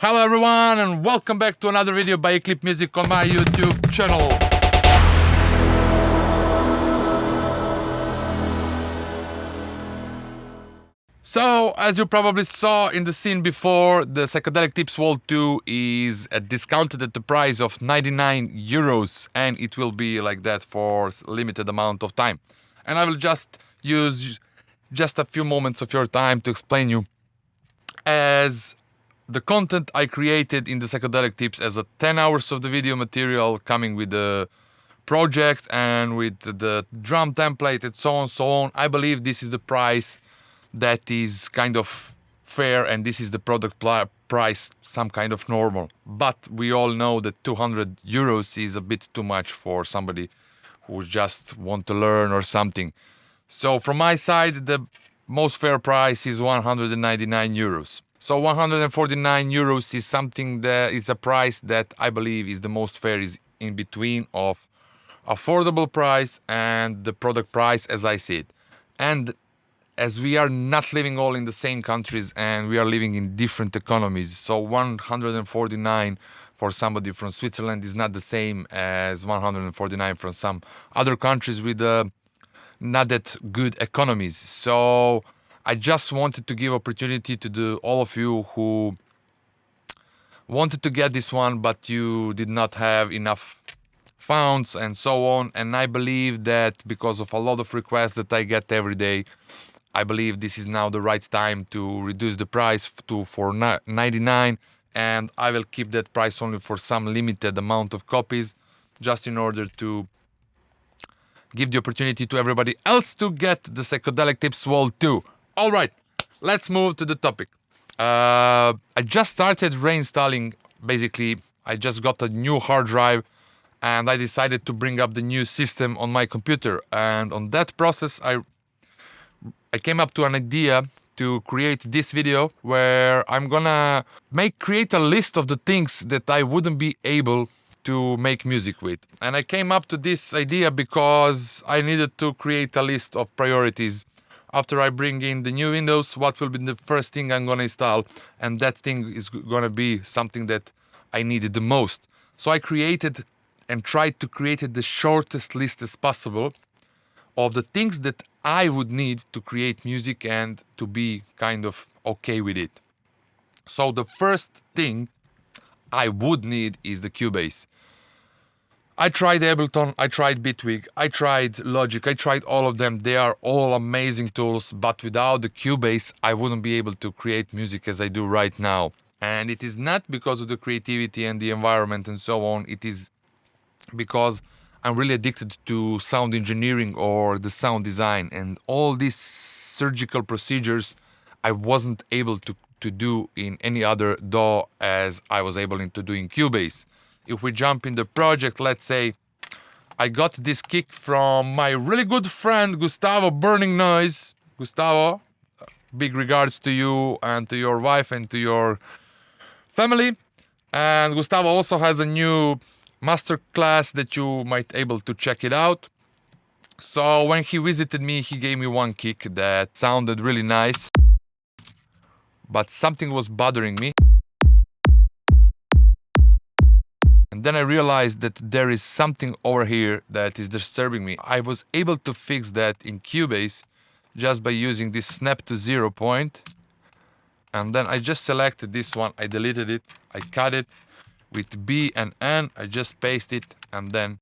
Hello everyone and welcome back to another video by Eclipse Music on my YouTube channel. So, as you probably saw in the scene before, the Psychedelic Tips World 2 is discounted at the price of 99 euros and it will be like that for a limited amount of time. And I will just use just a few moments of your time to explain you as the content I created in the Psychedelic Tips as a 10 hours of the video material coming with the project and with the drum template and so on. I believe this is the price that is kind of fair and this is the product price, some kind of normal. But we all know that 200 euros is a bit too much for somebody who just want to learn or something. So from my side, the most fair price is 199 euros. So 149 euros is something that it's a price that I believe is the most fair, is in between of affordable price and the product price as I see it. And as we are not living all in the same countries and we are living in different economies, so 149 for somebody from Switzerland is not the same as 149 from some other countries with not that good economies. So I just wanted to give opportunity to all of you who wanted to get this one but you did not have enough funds and so on. And I believe that because of a lot of requests that I get every day, I believe this is now the right time to reduce the price for 99, and I will keep that price only for some limited amount of copies, just in order to give the opportunity to everybody else to get the Psychedelic Tips World 2. All right, let's move to the topic. I just started reinstalling, basically, I just got a new hard drive and I decided to bring up the new system on my computer. And on that process, I came up to an idea to create this video where I'm gonna create a list of the things that I wouldn't be able to make music with. And I came up to this idea because I needed to create a list of priorities. After I bring in the new Windows, what will be the first thing I'm gonna install? And that thing is gonna be something that I needed the most. So I created and tried to create the shortest list as possible of the things that I would need to create music and to be kind of okay with it. So the first thing I would need is the Cubase. I tried Ableton, I tried Bitwig, I tried Logic, I tried all of them. They are all amazing tools, but without the Cubase, I wouldn't be able to create music as I do right now. And it is not because of the creativity and the environment and so on. It is because I'm really addicted to sound engineering or the sound design, and all these surgical procedures I wasn't able to do in any other DAW as I was able to do in Cubase. If we jump in the project, let's say I got this kick from my really good friend Gustavo Burning Noise. Gustavo, big regards to you and to your wife and to your family. And Gustavo also has a new masterclass that you might able to check it out. So when he visited me, he gave me one kick that sounded really nice, but something was bothering me. And then I realized that there is something over here that is disturbing me. I was able to fix that in Cubase just by using this snap to 0 point. And then I just selected this one, I deleted it, I cut it. With B and N, I just paste it and then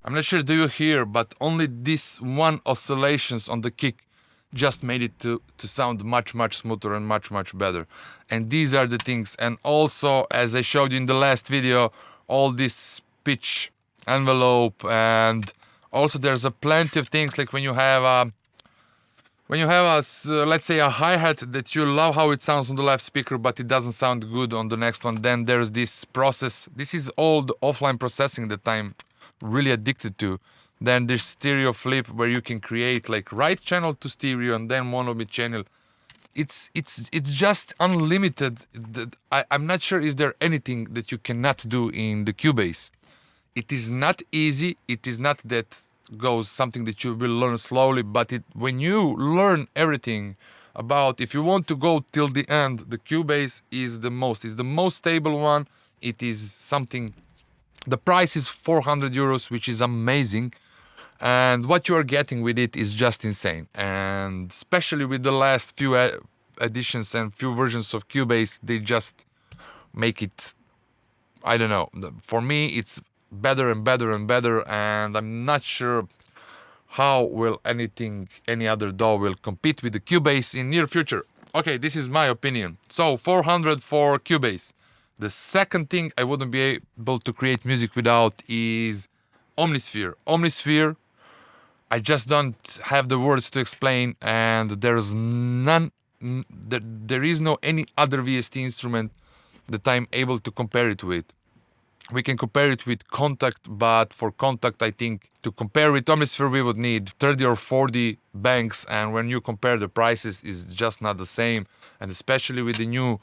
I'm not sure do you hear, but only this one oscillations on the kick just made it to sound much smoother and much better. And these are the things. And also, as I showed you in the last video, all this pitch envelope, and also there's a plenty of things like when you have a let's say a hi-hat that you love how it sounds on the left speaker but it doesn't sound good on the next one, then there's this process. This is all the offline processing that I'm really addicted to. Then there's stereo flip where you can create like right channel to stereo and then mono mid channel it's just unlimited. I'm not sure is there anything that you cannot do in the Cubase. It is not easy. It is not that goes something that you will learn slowly, but when you learn everything about, if you want to go till the end, the Cubase is the most stable one. It is something. The price is 400 euros, which is amazing. And what you are getting with it is just insane. And especially with the last few editions and few versions of Cubase, they just make it, I don't know. For me, it's better and better and better. And I'm not sure how will any other DAW will compete with the Cubase in near future. Okay, this is my opinion. So 400 for Cubase. The second thing I wouldn't be able to create music without is Omnisphere. Omnisphere, I just don't have the words to explain, and there is no any other VST instrument that I'm able to compare it with. We can compare it with Contact, but for Contact, I think to compare with Omnisphere, we would need 30 or 40 banks, and when you compare the prices, it's just not the same. And especially with the new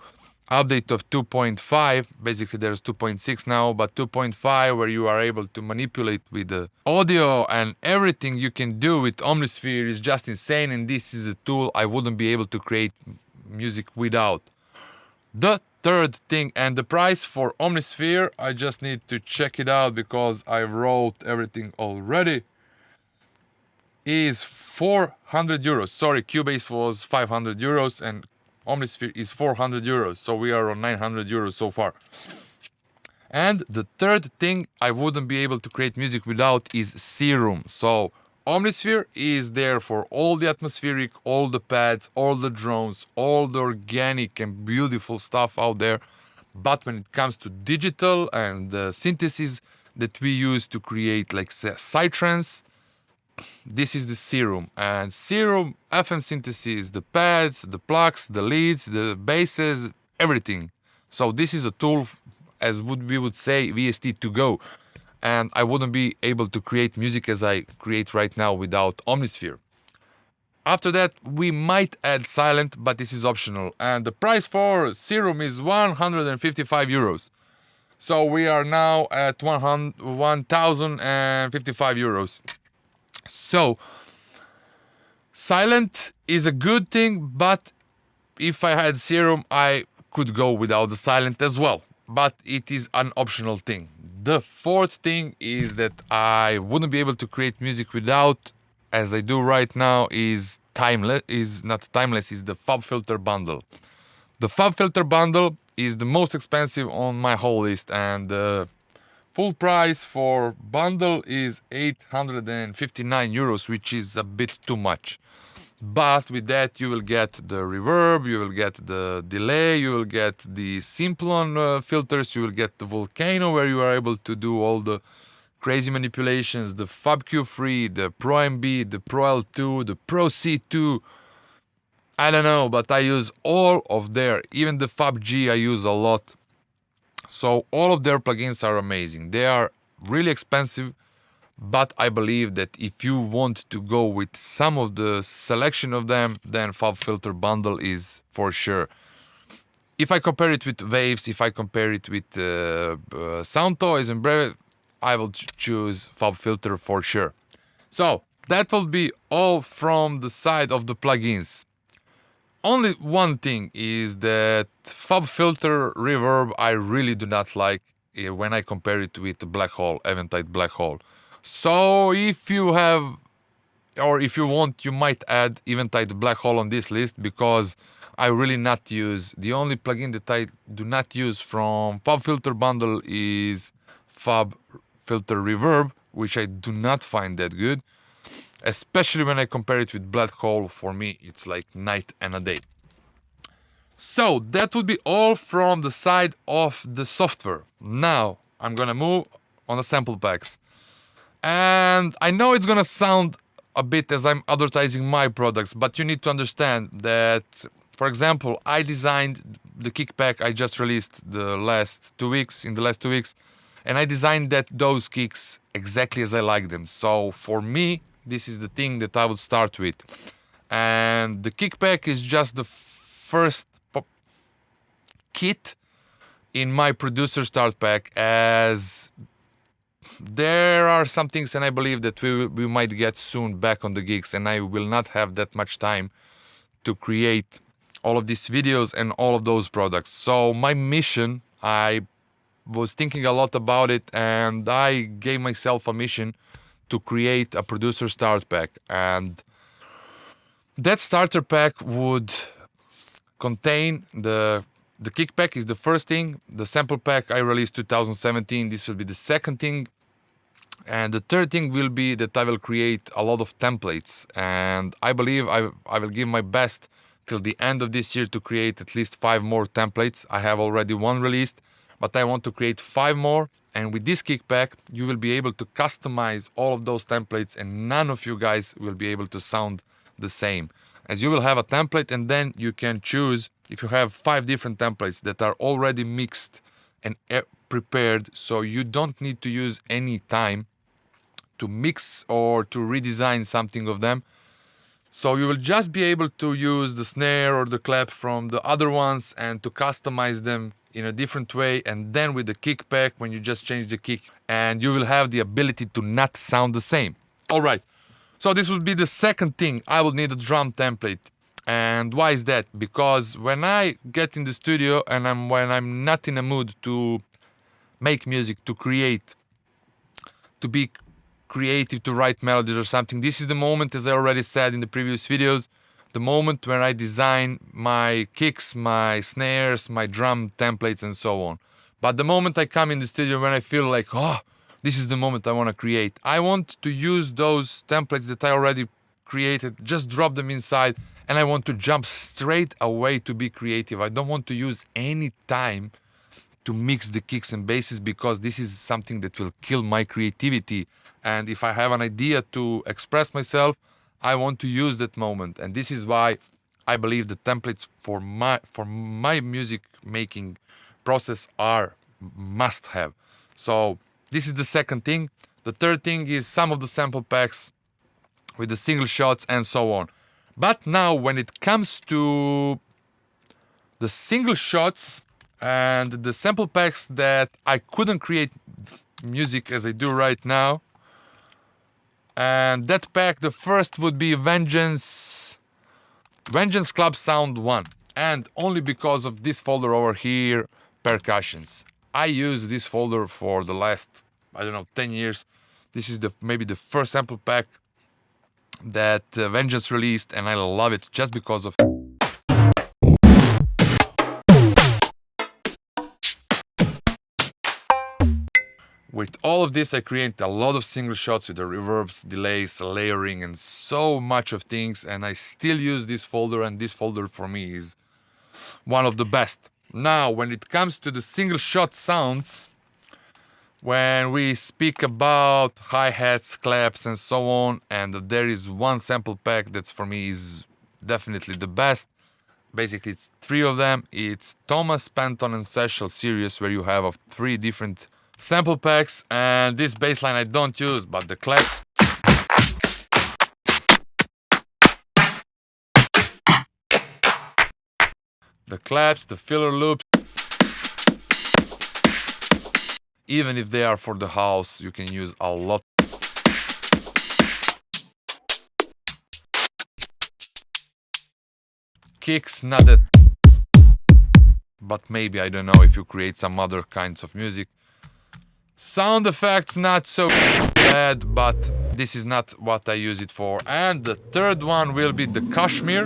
update of 2.5, basically there's 2.6 now, but 2.5 where you are able to manipulate with the audio and everything you can do with Omnisphere is just insane, and this is a tool I wouldn't be able to create music without. The third thing, and the price for Omnisphere, I just need to check it out because I wrote everything already, is 400 euros. Sorry, Cubase was 500 euros and Omnisphere is 400 euros, so we are on 900 euros so far. And the third thing I wouldn't be able to create music without is Serum. So Omnisphere is there for all the atmospheric, all the pads, all the drones, all the organic and beautiful stuff out there. But when it comes to digital and the synthesis that we use to create like Psytrance, this is the Serum. And Serum FM synthesis, the pads, the plugs, the leads, the basses, everything. So this is a tool, as we would say, VST to go. And I wouldn't be able to create music as I create right now without Omnisphere. After that, we might add Silent, but this is optional. And the price for Serum is 155 euros. So we are now at 1,055 euros. So, Silent is a good thing, but if I had Serum, I could go without the Silent as well. But it is an optional thing. The fourth thing is that I wouldn't be able to create music without, as I do right now, is not timeless, is the FabFilter bundle. The FabFilter bundle is the most expensive on my whole list, and the full price for bundle is 859 euros, which is a bit too much. But with that you will get the reverb, you will get the delay, you will get the Simplon filters, you will get the Volcano where you are able to do all the crazy manipulations, the FabQ3, the Pro MB, the Pro L2, the Pro C2. I don't know, but I use all of their, even the FabG I use a lot. So all of their plugins are amazing. They are really expensive, but I believe that if you want to go with some of the selection of them, then FabFilter bundle is for sure. If I compare it with Waves, if I compare it with Sound Toys and Breve, I will choose FabFilter for sure. So that will be all from the side of the plugins. Only one thing is that FabFilter reverb I really do not like when I compare it with Black Hole, Eventide Black Hole. So if you have, or if you want, you might add Eventide Black Hole on this list, because I really not use, the only plugin that I do not use from FabFilter bundle is FabFilter Reverb, which I do not find that good. Especially when I compare it with Black Hole, for me it's like night and a day. So that would be all from the side of the software. Now I'm gonna move on the sample packs. And I know it's gonna sound a bit as I'm advertising my products, but you need to understand that, for example, I designed the kick pack I just released in the last 2 weeks, and I designed those kicks exactly as I like them. So for me, this is the thing that I would start with. And the kick pack is just the first kit in my producer start pack, as there are some things, and I believe that we might get soon back on the gigs, and I will not have that much time to create all of these videos and all of those products. So my mission, I was thinking a lot about it, and I gave myself a mission to create a producer start pack. And that starter pack would contain the kick pack is the first thing. The sample pack I released 2017. This will be the second thing. And the third thing will be that I will create a lot of templates. And I believe I will give my best till the end of this year to create at least 5 more templates. I have already one released, but I want to create 5 more. And with this kick pack, you will be able to customize all of those templates, and none of you guys will be able to sound the same. As you will have a template, and then you can choose if you have 5 different templates that are already mixed and prepared, so you don't need to use any time to mix or to redesign something of them. So you will just be able to use the snare or the clap from the other ones and to customize them in a different way. And then with the kick pack, when you just change the kick, and you will have the ability to not sound the same. All right. So this would be the second thing. I will need a drum template. And why is that? Because when I get in the studio and when I'm not in a mood to make music, to create, to be creative, to write melodies or something, this is the moment, as I already said in the previous videos, the moment when I design my kicks, my snares, my drum templates and so on. But the moment I come in the studio, when I feel like, oh, this is the moment I want to create, I want to use those templates that I already created, just drop them inside, and I want to jump straight away to be creative. I don't want to use any time to mix the kicks and basses, because this is something that will kill my creativity. And if I have an idea to express myself, I want to use that moment. And this is why I believe the templates for my music making process are must have. So this is the second thing. The third thing is some of the sample packs with the single shots and so on. But now when it comes to the single shots and the sample packs that I couldn't create music as I do right now, and that pack, the first would be Vengeance Club Sound 1. And only because of this folder over here, percussions. I use this folder for the last, 10 years. This is maybe the first sample pack that Vengeance released, and I love it just because of With all of this, I create a lot of single shots with the reverbs, delays, layering, and so much of things, and I still use this folder, and this folder for me is one of the best. Now, when it comes to the single shot sounds, when we speak about hi-hats, claps, and so on, and there is one sample pack that for me is definitely the best. Basically, it's 3 of them. It's Thomas, Penton, and Seychelles series, where you have 3 different sample packs, and this bass line I don't use, but the claps, the filler loops, even if they are for the house, you can use a lot. Kicks, not that, but maybe, I don't know, if you create some other kinds of music. Sound effects, not so bad, but this is not what I use it for. And the third one will be the Kashmir.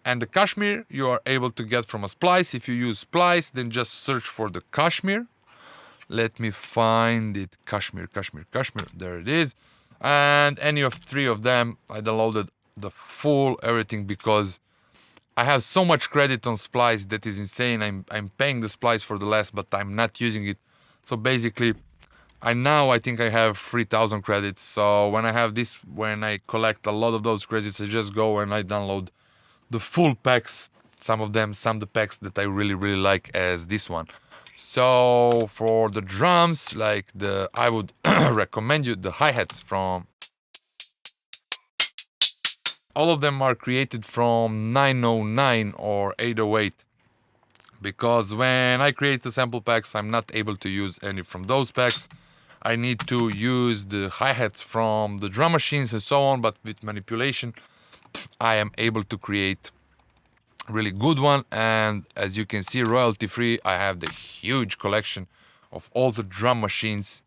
And the Kashmir you are able to get from a Splice. If you use Splice, then just search for the Kashmir. Let me find it. Kashmir. There it is. And any of 3 of them, I downloaded the full everything because I have so much credit on Splice that is insane. I'm paying the Splice for the less, but I'm not using it. So basically, I think I have 3,000 credits. So when I have this, when I collect a lot of those credits, I just go and I download the full packs. Some of the packs that I really, really like, as this one. So for the drums, I would recommend you the hi-hats from all of them are created from 909 or 808, because when I create the sample packs, I'm not able to use any from those packs. I need to use the hi-hats from the drum machines and so on, but with manipulation I am able to create really good one. And as you can see, royalty free, I have the huge collection of all the drum machines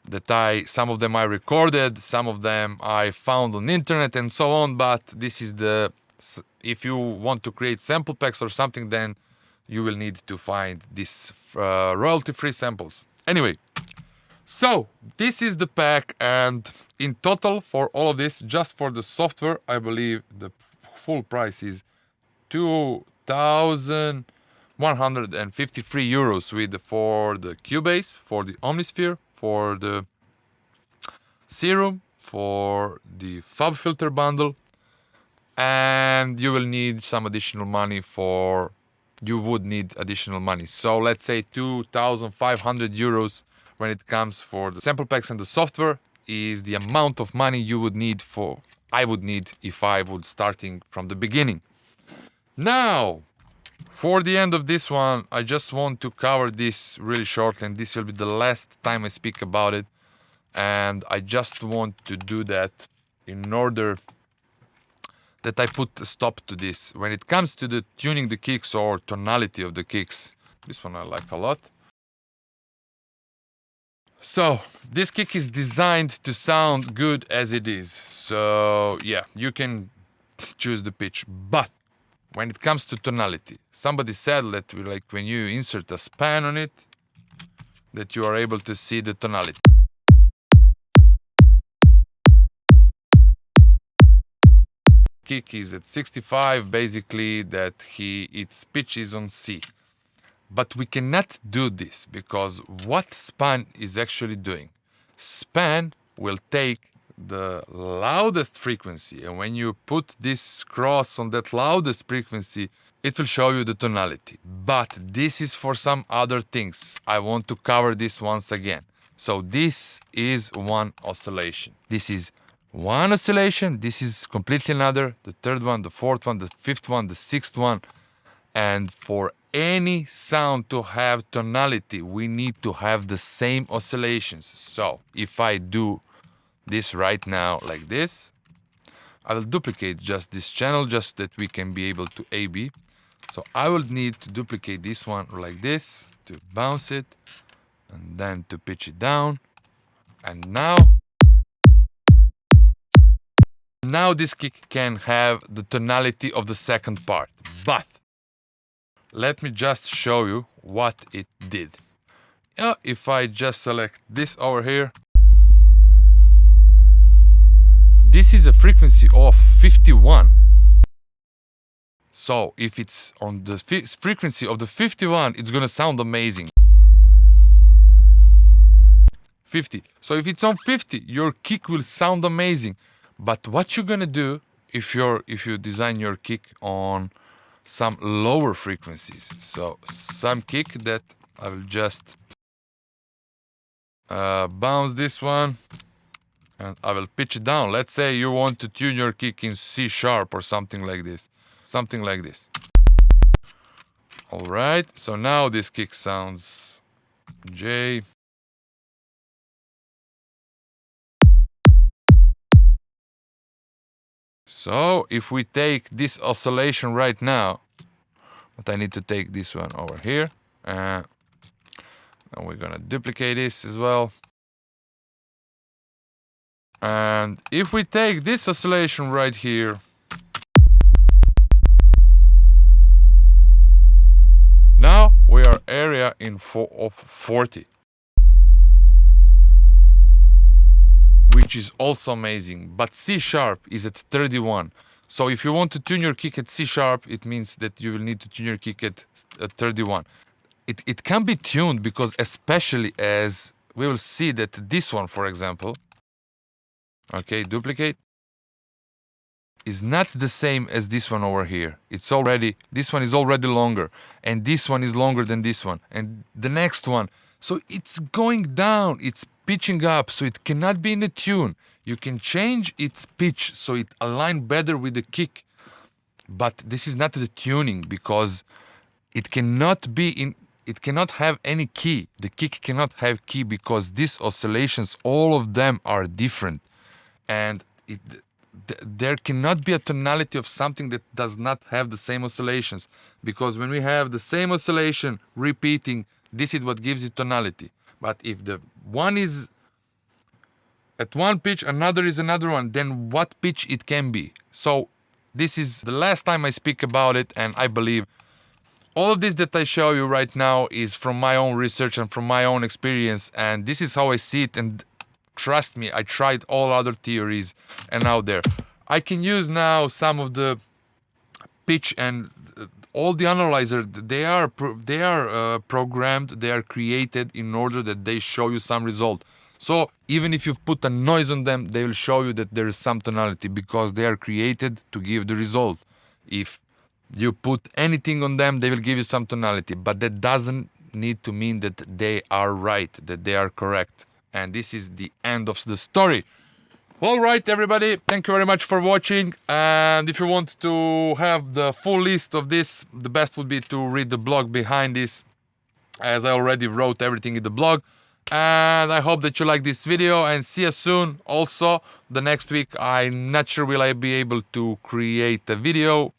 that some of them I recorded, some of them I found on internet and so on. But this is if you want to create sample packs or something, then you will need to find these royalty free samples. Anyway, so this is the pack, and in total for all of this, just for the software, I believe the full price is 2,153 euros for the Cubase, for the Omnisphere, for the Serum, for the Fab Filter bundle, and you will need some additional money you would need additional money. So let's say 2,500 euros when it comes for the sample packs and the software is the amount of money you would need I would need if I would starting from the beginning. Now, for the end of this one, I just want to cover this really short, and this will be the last time I speak about it. And I just want to do that in order that I put a stop to this. When it comes to the tuning the kicks or tonality of the kicks, this one I like a lot. So, this kick is designed to sound good as it is. So, yeah, you can choose the pitch. But when it comes to tonality, somebody said that when you insert a span on it, that you are able to see the tonality. Kick is at 65, basically its pitch is on C. But we cannot do this, because what span is actually doing? Span will take the loudest frequency, and when you put this cross on that loudest frequency, it will show you the tonality. But this is for some other things. I want to cover this once again. So this is one oscillation. This is one oscillation. This is completely another. The third one, the fourth one, the fifth one, the sixth one. And for any sound to have tonality, we need to have the same oscillations. So if I do this right now like this, I will duplicate just this channel, just that we can be able to A/B. So I will need to duplicate this one like this, to bounce it, and then to pitch it down. And now this kick can have the tonality of the second part. But let me just show you what it did. If I just select this over here, this is a frequency of 51. So if it's on the frequency of the 51, it's gonna sound amazing. 50. So if it's on 50, your kick will sound amazing. But what you're gonna do if you design your kick on some lower frequencies? So some kick that I will just bounce this one, and I will pitch it down. Let's say you want to tune your kick in C sharp or something like this. Something like this. Alright, so now this kick sounds J. So if we take this oscillation right now, but I need to take this one over here, and we're gonna duplicate this as well. And if we take this oscillation right here, now we are area in 40, which is also amazing. But C sharp is at 31. So if you want to tune your kick at C sharp, it means that you will need to tune your kick at 31. It can be tuned, because especially as we will see that this one, for example, okay, duplicate, is not the same as this one over here. This one is already longer, and this one is longer than this one, and the next one. So it's going down, it's pitching up, so it cannot be in a tune. You can change its pitch so it aligns better with the kick. But this is not the tuning, because it cannot be in, it cannot have any key. The kick cannot have key, because these oscillations, all of them are different. And there cannot be a tonality of something that does not have the same oscillations, because when we have the same oscillation repeating, this is what gives it tonality. But if the one is at one pitch, another is another one, then what pitch it can be? So this is the last time I speak about it, and I believe all of this that I show you right now is from my own research and from my own experience, and this is how I see it. And trust me, I tried all other theories and out there. I can use now some of the pitch and all the analyzer. They are programmed, they are created in order that they show you some result. So even if you've put a noise on them, they will show you that there is some tonality, because they are created to give the result. If you put anything on them, they will give you some tonality, but that doesn't need to mean that they are right, that they are correct. And this is the end of the story. All right, everybody, thank you very much for watching. And if you want to have the full list of this, the best would be to read the blog behind this, as I already wrote everything in the blog. And I hope that you like this video, and see you soon. Also, the next week, I'm not sure will I be able to create a video.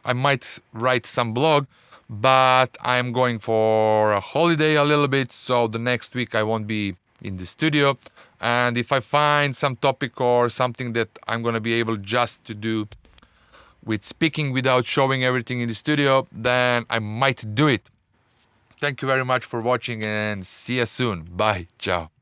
I might write some blog, but I'm going for a holiday a little bit, so the next week I won't be in the studio. And if I find some topic or something that I'm gonna be able just to do with speaking without showing everything in the studio, then I might do it. Thank you very much for watching, and see you soon. Bye. Ciao.